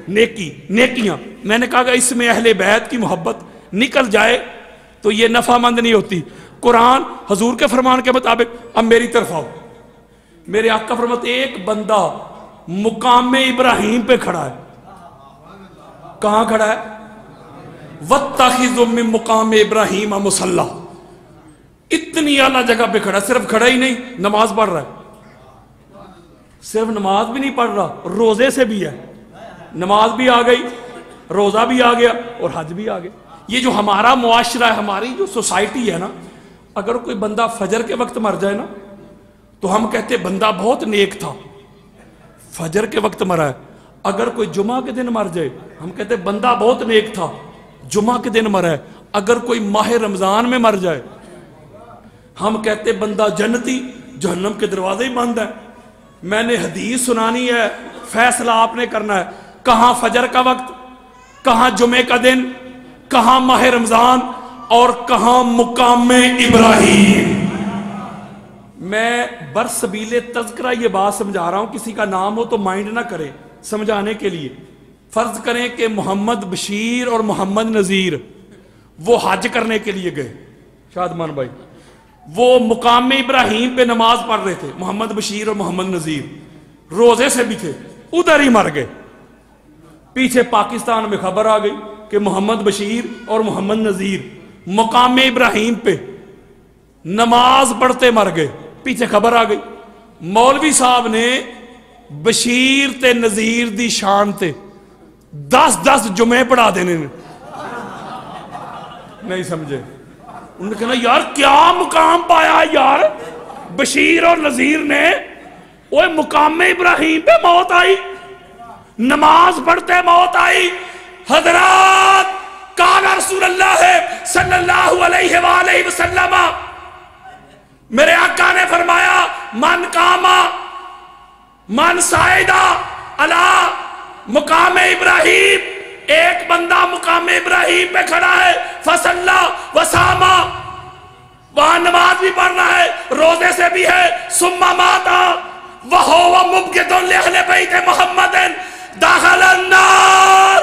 نیکی، نیکیاں. میں نے کہا کہ اس میں اہل بیت کی محبت نکل جائے تو یہ نفع مند نہیں ہوتی. قرآن حضور کے فرمان کے مطابق اب میری طرف آؤ. میرے آقا فرماتے ایک بندہ مقام ابراہیم پہ کھڑا ہے. کہاں کھڑا ہے؟ وَاتَّخِذُ مِن مقام ابراہیم مصلی. اتنی اعلیٰ جگہ پہ کھڑا ہے، صرف کھڑا ہی نہیں، نماز پڑھ رہا ہے. صرف نماز بھی نہیں پڑھ رہا، روزے سے بھی ہے. نماز بھی آ گئی، روزہ بھی آ گیا، اور حج بھی آ گیا. یہ جو ہمارا معاشرہ ہے، ہماری جو سوسائٹی ہے نا، اگر کوئی بندہ فجر کے وقت مر جائے نا تو ہم کہتے بندہ بہت نیک تھا، فجر کے وقت مرا ہے. اگر کوئی جمعہ کے دن مر جائے ہم کہتے بندہ بہت نیک تھا، جمعہ کے دن مرا ہے. اگر کوئی ماہ رمضان میں مر جائے ہم کہتے بندہ جنتی، جہنم کے دروازے ہی بند ہیں. میں نے حدیث سنانی ہے، فیصلہ آپ نے کرنا ہے. کہاں فجر کا وقت، کہاں جمعے کا دن، کہاں ماہ رمضان، اور کہاں مقام ابراہیم. میں برسبیل تذکرہ یہ بات سمجھا رہا ہوں، کسی کا نام ہو تو مائنڈ نہ کرے سمجھانے کے لیے. فرض کریں کہ محمد بشیر اور محمد نذیر وہ حج کرنے کے لیے گئے، شادمان بھائی، وہ مقام ابراہیم پہ نماز پڑھ رہے تھے، محمد بشیر اور محمد نذیر روزے سے بھی تھے، ادھر ہی مر گئے. پیچھے پاکستان میں خبر آ گئی کہ محمد بشیر اور محمد نذیر مقام ابراہیم پہ نماز پڑھتے مر گئے. پیچھے خبر آ گئی، مولوی صاحب نے بشیر تے نذیر دی شان تے 10 جمعے پڑھا دینے نے. نہیں سمجھے؟ انہوں نے کہنا یار کیا مقام پایا یار بشیر اور نذیر نے. اوہ مقام ابراہیم پہ موت آئی، نماز پڑھتے موت آئی. حضرات قال رسول اللہ صلی اللہ علیہ وآلہ وسلم، میرے آقا نے فرمایا من قاما من سائدہ علی مقام ابراہیم، ایک بندہ مقام ابراہیم پہ کھڑا ہے، فصلا وساما، وہاں نماز بھی پڑھ رہا ہے، روزے سے بھی ہے، ثم ماتا وہو مبغض لأہل بیت محمد دخل النار.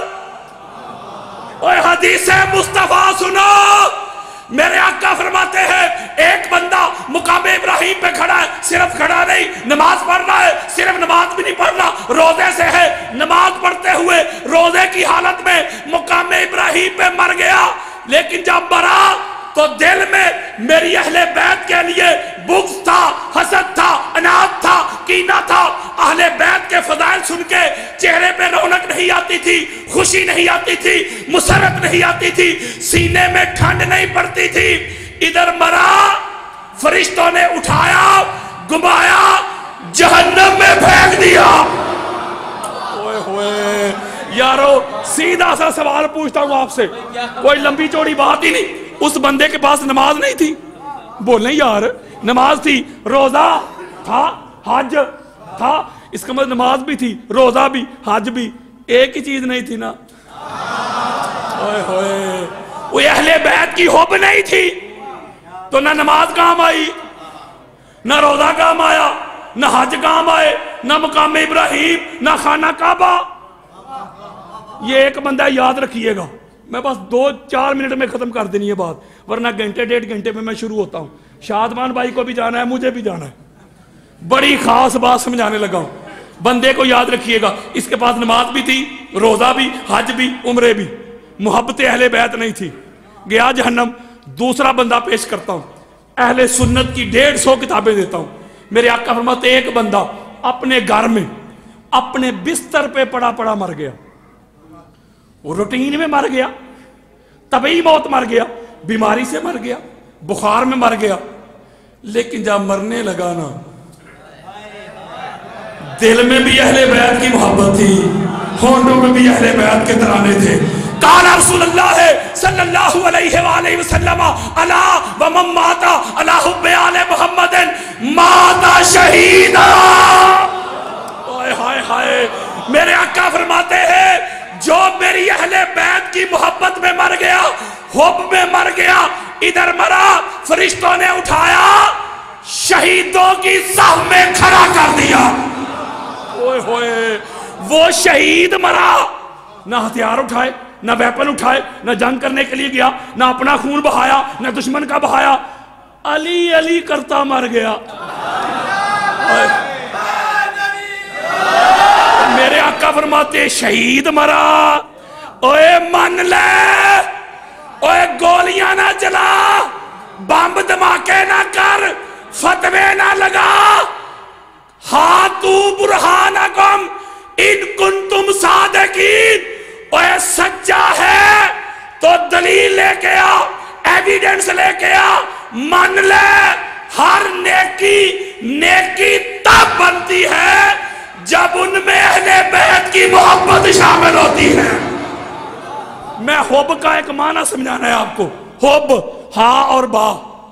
اوہ حدیث مصطفیٰ سنو، میرے آقا فرماتے ہیں ایک بندہ مقام ابراہیم پہ کھڑا ہے، صرف کھڑا نہیں، نماز پڑھ رہا ہے، صرف نماز بھی نہیں پڑھ رہا، روزے سے ہے، نماز پڑھتے ہوئے روزے کی حالت میں مقام ابراہیم پہ مر گیا، لیکن جب مرا تو دل میں میری اہل بیت کے لیے بغض تھا، حسد تھا، عناد تھا، کینہ تھا۔ اہل بیت کے فضائل سن کے چہرے پہ رونق نہیں آتی تھی، خوشی نہیں آتی تھی، مسرت نہیں آتی تھی، سینے میں ٹھنڈ نہیں پڑتی تھی۔ ادھر مرا، فرشتوں نے اٹھایا، گمایا، جہنم میں پھینک دیا۔ اوئے ہوئے یارو، سیدھا سا سوال پوچھتا ہوں آپ سے، کوئی لمبی چوڑی بات ہی نہیں۔ اس بندے کے پاس نماز نہیں تھی، بولیں یار، نماز تھی، روزہ تھا، حج تھا، اس کا مطلب نماز بھی تھی، روزہ بھی، حج بھی، ایک ہی چیز نہیں تھی نا۔ اوئے ہوئے، وہ اہل بیت کی حب نہیں تھی تو نہ نماز کام آئی، نہ روزہ کام آیا، نہ حج کام آئے، نہ مقام ابراہیم، نہ خانہ کعبہ۔ یہ ایک بندہ یاد رکھیے گا، میں بس 2-4 منٹ میں ختم کر دینی ہے بات، ورنہ گھنٹے 1.5 گھنٹے میں شروع ہوتا ہوں۔ شادمان بھائی کو بھی جانا ہے، مجھے بھی جانا ہے، بڑی خاص بات سمجھانے لگا ہوں۔ بندے کو یاد رکھیے گا، اس کے پاس نماز بھی تھی، روزہ بھی، حج بھی، عمرے بھی، محبت اہل بیت نہیں تھی، گیا جہنم۔ دوسرا بندہ پیش کرتا ہوں، اہل سنت کی 150 کتابیں دیتا ہوں۔ میرے آقا فرماتے ایک بندہ اپنے گھر میں اپنے بستر پہ پڑا پڑا مر گیا، وہ روٹین میں مر گیا، طبعی موت مر گیا، بیماری سے مر گیا، بخار میں مر گیا، لیکن جب مرنے لگا نا، دل میں بھی اہل بیت کی محبت تھی، ہونٹوں میں بھی اہل بیت کے ترانے تھے۔ قال رسول اللہ صلی اللہ علیہ وآلہ وسلم الا ومن مات علی حب آل محمد مات شہیدا۔ ہائے ہائے ہائے، میرے آقا فرماتے ہیں جو میری اہل بیت کی محبت میں مر گیا، حب میں مر گیا، ادھر مرا، فرشتوں نے اٹھایا، شہیدوں کی صف میں کھڑا کر دیا۔ اوئے ہوئے، وہ شہید مرا، نہ ہتھیار اٹھائے، نہ ویپن اٹھائے، نہ جنگ کرنے کے لیے گیا، نہ اپنا خون بہایا، نہ دشمن کا بہایا، علی علی کرتا مر گیا۔ میرے آقا فرماتے شہید مرا، اوے من لے، اوے گولیاں نہ چلا، بمب دھماکے نہ کر، فتوے نہ لگا، ہاتو برہانکم ان کنتم صادقین، اوے سچا ہے تو دلیل لے کے آ، ایویڈنس لے کے آ، من لے۔ ہر نیکی تب بنتی ہے جب ان میں اہل بیت کی محبت شامل ہوتی ہے۔ میں حب کا ایک معنی سمجھانا ہے آپ کو۔ حب، ہاں اور با،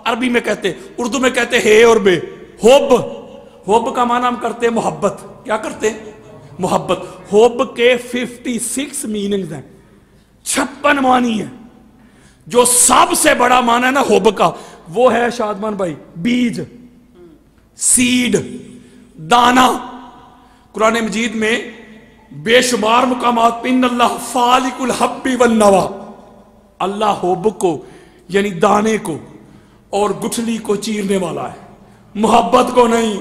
عربی میں کہتے، اردو میں کہتے ہے اور بے۔ حب کا معنی ہم کرتے محبت، کیا کرتے؟ محبت۔ حب کے 56 میننگز ہیں، 56 معنی ہیں۔ جو سب سے بڑا معنی ہے نا حب کا، وہ ہے شادمان بھائی بیج، سیڈ، دانا۔ قرآن مجید میں بے شمار مقامات پہ ان اللہ فالق الحب والنوا، اللہ حب کو یعنی دانے کو اور گٹھلی کو چیرنے والا ہے، محبت کو نہیں۔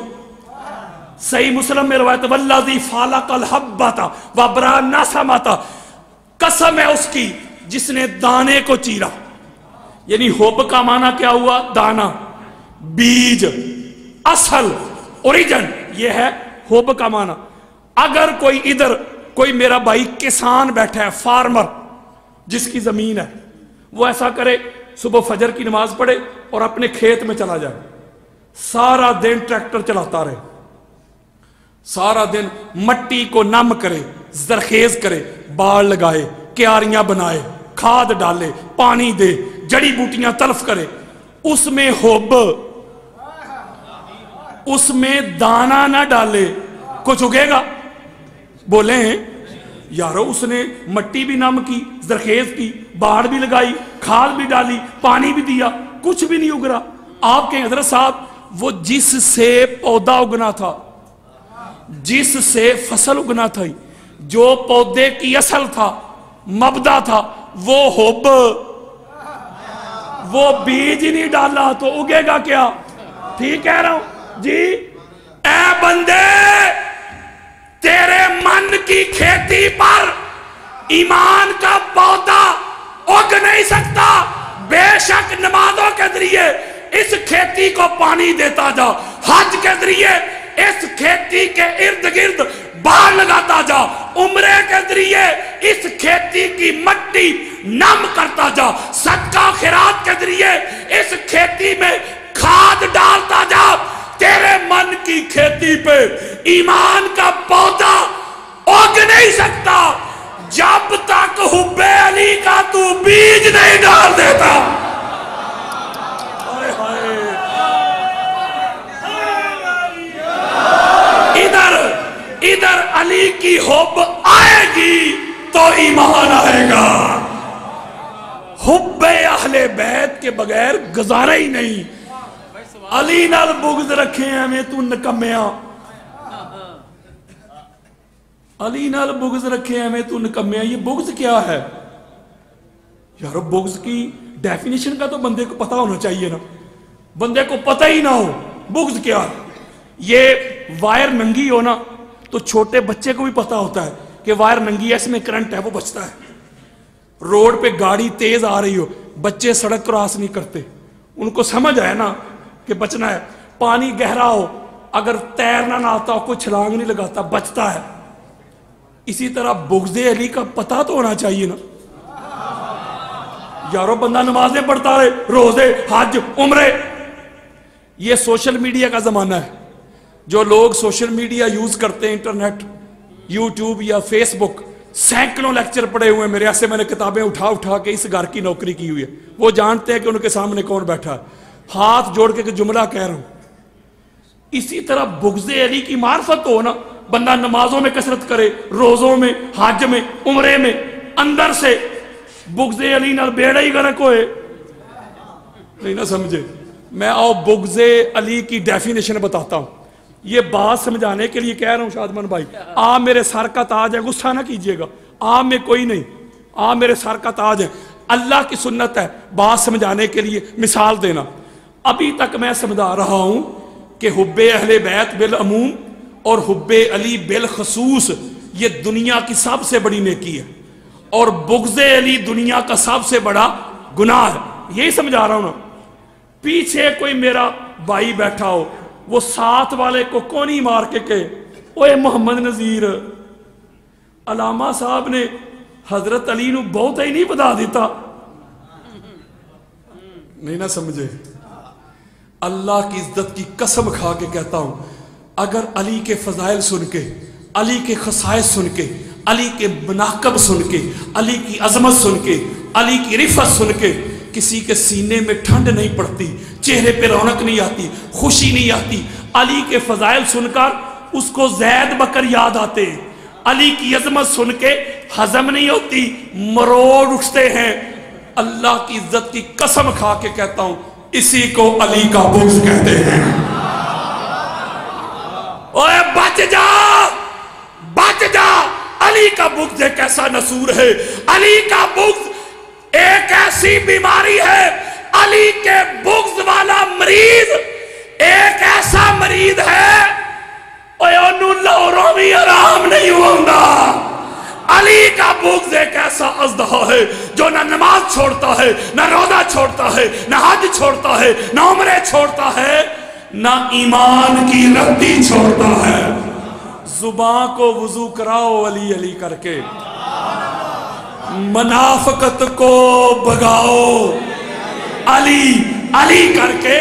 صحیح مسلم میں روایت والذی فالق الحبۃ وابرأ النسمۃ، قسم ہے اس کی جس نے دانے کو چیرا۔ یعنی حب کا معنی کیا ہوا؟ دانا، بیج، اصل، اوریجن، یہ ہے حب کا معنی۔ اگر کوئی ادھر کوئی میرا بھائی کسان بیٹھا ہے، فارمر جس کی زمین ہے، وہ ایسا کرے صبح فجر کی نماز پڑھے اور اپنے کھیت میں چلا جائے، سارا دن ٹریکٹر چلاتا رہے، سارا دن مٹی کو نم کرے، زرخیز کرے، باڑ لگائے، کیاریاں بنائے، کھاد ڈالے، پانی دے، جڑی بوٹیاں تلف کرے، اس میں حب، اس میں دانا نہ ڈالے، کچھ اگے گا؟ بولیں یارو، اس نے مٹی بھی نم کی، زرخیز کی، باڑ بھی لگائی، کھاد بھی ڈالی، پانی بھی دیا، کچھ بھی نہیں اگ رہا۔ آپ کے حضرت صاحب، وہ جس سے پودا اگنا تھا، جس سے فصل اگنا تھا، جو پودے کی اصل تھا، مبدا تھا، وہ حب، وہ بیج ہی نہیں ڈالا تو اگے گا کیا؟ ٹھیک کہہ رہا ہوں جی؟ اے بندے، تیرے من کی کھیتی پر ایمان کا پودا اگ نہیں سکتا، بے شک نمازوں کے ذریعے اس کھیتی کو پانی دیتا جا، حج کے ذریعے اس کھیتی کے ارد گرد باڑ لگاتا جا، عمرے کے ذریعے اس کھیتی کی مٹی نم کرتا جا، صدقہ خیرات کے ذریعے اس کھیتی میں کھاد ڈالتا جا، تیرے من کی کھیتی پہ ایمان کا پودا اگ نہیں سکتا جب تک حب علی کا تو بیج نہیں ڈال دیتا۔ ادھر علی کی حب آئے گی تو ایمان آئے گا، حب اہل بیت کے بغیر گزارا ہی نہیں۔ علی نال بغض رکھے ہیں میں تو نکمیاں، علی نال بغض رکھے ہیں میں تو نکمیاں، یہ بغض کیا ہے یارو؟ بغض کی ڈیفینیشن کا تو بندے کو پتا ہونا چاہیے نا، بندے کو پتہ ہی نہ ہو بغض کیا ہے۔ یہ وائر ننگی ہو نا تو چھوٹے بچے کو بھی پتا ہوتا ہے کہ وائر ننگی ہے، اس میں کرنٹ ہے، وہ بچتا ہے۔ روڈ پہ گاڑی تیز آ رہی ہو، بچے سڑک کراس نہیں کرتے، ان کو سمجھ آئے نا کہ بچنا ہے۔ پانی گہرا ہو، اگر تیرنا نہ آتا ہو کوئی چھلانگ نہیں لگاتا، بچتا ہے۔ اسی طرح بغض علی کا پتہ تو ہونا چاہیے نا یارو، بندہ نمازیں پڑھتا رہے، روزے، حج، عمرے۔ یہ سوشل میڈیا کا زمانہ ہے، جو لوگ سوشل میڈیا یوز کرتے ہیں، انٹرنیٹ، یوٹیوب یا فیس بک، سینکڑوں لیکچر پڑے ہوئے ہیں میرے، ایسے میں نے کتابیں اٹھا کے اس گھر کی نوکری کی ہوئی ہے، وہ جانتے ہیں کہ ان کے سامنے کون بیٹھا ہے، ہاتھ جوڑ کے جملہ کہہ رہا ہوں۔ اسی طرح بغض علی کی معرفت ہو نا، بندہ نمازوں میں کثرت کرے، روزوں میں، حج میں، عمرے میں، اندر سے بغض علی نال بیڑا ہی غرق ہوئے نہیں نہ سمجھے۔ میں آؤ بغض علی کی ڈیفینیشن بتاتا ہوں، یہ بات سمجھانے کے لیے کہہ رہا ہوں شادمان بھائی، آپ میرے سر کا تاج ہے، غصہ نہ کیجئے گا، آپ میں کوئی نہیں، آپ میرے سر کا تاج ہے، اللہ کی سنت ہے بات سمجھانے کے لیے مثال دینا۔ ابھی تک میں سمجھا رہا ہوں کہ حب اہل بیت بالعموم اور حب علی بالخصوص یہ دنیا کی سب سے بڑی نیکی ہے، اور بغض علی دنیا کا سب سے بڑا گناہ ہے، یہی سمجھا رہا ہوں نا۔ پیچھے کوئی میرا بھائی بیٹھا ہو، وہ ساتھ والے کو کونی مار کے کہے، اوے محمد نذیر، علامہ صاحب نے حضرت علی نو بہت ہی نہیں بتا دیتا، نہیں نہ سمجھے۔ اللہ کی عزت کی قسم کھا کے کہتا ہوں، اگر علی کے فضائل سن کے، علی کے خصائص سن کے، علی کے مناقب سن کے، علی کی عظمت سن کے، علی کی رفعت سن کے کسی کے سینے میں ٹھنڈ نہیں پڑتی، چہرے پہ رونق نہیں آتی، خوشی نہیں آتی، علی کے فضائل سن کر اس کو زید بکر یاد آتے ہیں، علی کی عظمت سن کے ہضم نہیں ہوتی، مروڑ اٹھتے ہیں۔ اللہ کی عزت کی قسم کھا کے کہتا ہوں، اسی کو علی کا بغض کہتے ہیں۔ اوے بچ جا، بچ جا، علی کا بغض ایک ایسا نسور ہے، علی کا بغض ایک ایسی بیماری ہے، علی کے بغض والا مریض ایک ایسا مریض ہے انہوں لہروں بھی آرام نہیں ہوگا۔ علی کا بغض ایک ایسا اژدہا ہے جو نہ نماز چھوڑتا ہے، نہ روزہ چھوڑتا ہے، نہ حج چھوڑتا ہے، نہ عمرے چھوڑتا ہے، نہ ایمان کی رتی چھوڑتا ہے۔ زبان کو وضو کراؤ علی علی کر کے، منافقت کو بھگاؤ علی علی کر کے۔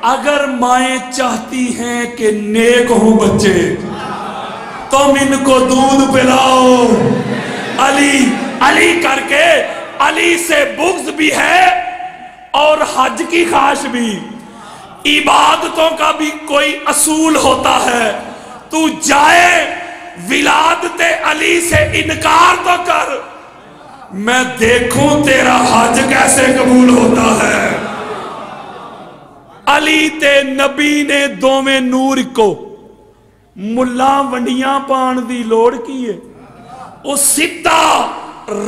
اگر مائیں چاہتی ہیں کہ نیک ہوں بچے، تم ان کو دودھ پلاؤ علی علی کر کے۔ علی سے بغض بھی ہے اور حج کی خواہش بھی، عبادتوں کا بھی کوئی اصول ہوتا ہے۔ تو جائے ولادت علی سے انکار تو کر، میں دیکھوں تیرا حج کیسے قبول ہوتا ہے۔ علی تے نبی نے دوویں نور کو ملا ونڈیاں پان دی لوڑ کی ہے، او سیدھا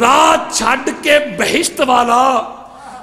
راہ چھڈ کے بہشت والا